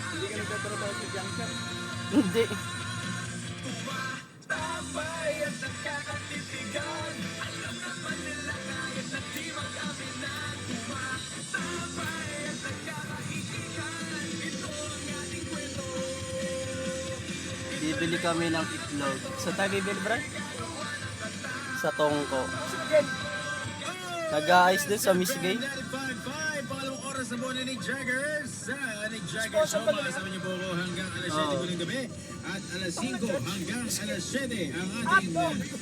Hindi ka nagtatrabaho sa junction. Hindi. Bibili kami ng itlog. Sa tayo bibili, bro? Sa Tongko. Nag-aayos din sa Miss Gay. 95.5, pangalawang oras na po ni Nick Jagger sa Nick Jagger Show. Makasama niyo po ako hanggang alas 7 po ng gabi at alas 5 hanggang alas 7 ang ating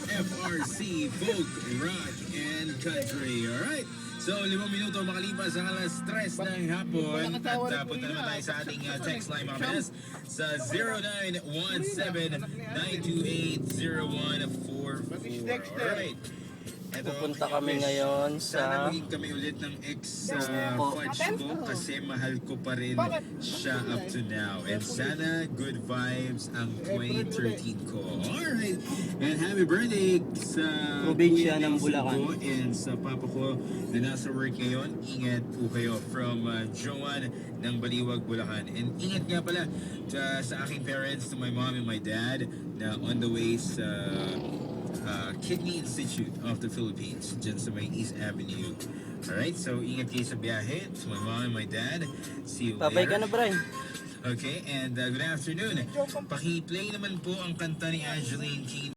FRC Folk, Rock and Country. Alright? So, 5 minuto makalipas ang alas 3 ng hapon at punta naman tayo sa ating text line mga beses sa 0917-928-0144. Alright. Pupunta kami ngayon Sana sa maging kami ulit ng ex-fudge ko kasi mahal ko pa rin siya up to now. And sana good vibes ang 2013 ko. Alright! And happy birthday sa Probinsya ng Nelson Bulacan. ko and sa papa ko na nasa work ngayon. Ingat po kayo from Joanne ng Baliwag, Bulacan. And ingat nga pala sa aking parents, to my mom and my dad na on the way sa Kidney Institute of the Philippines dyan sa may East Avenue. Alright, so ingat kayo sa biyahe. To my mom and my dad. See you Babay ka later. na, Brian. Okay, and good afternoon. Paki-play naman po ang kanta ni Angeline King.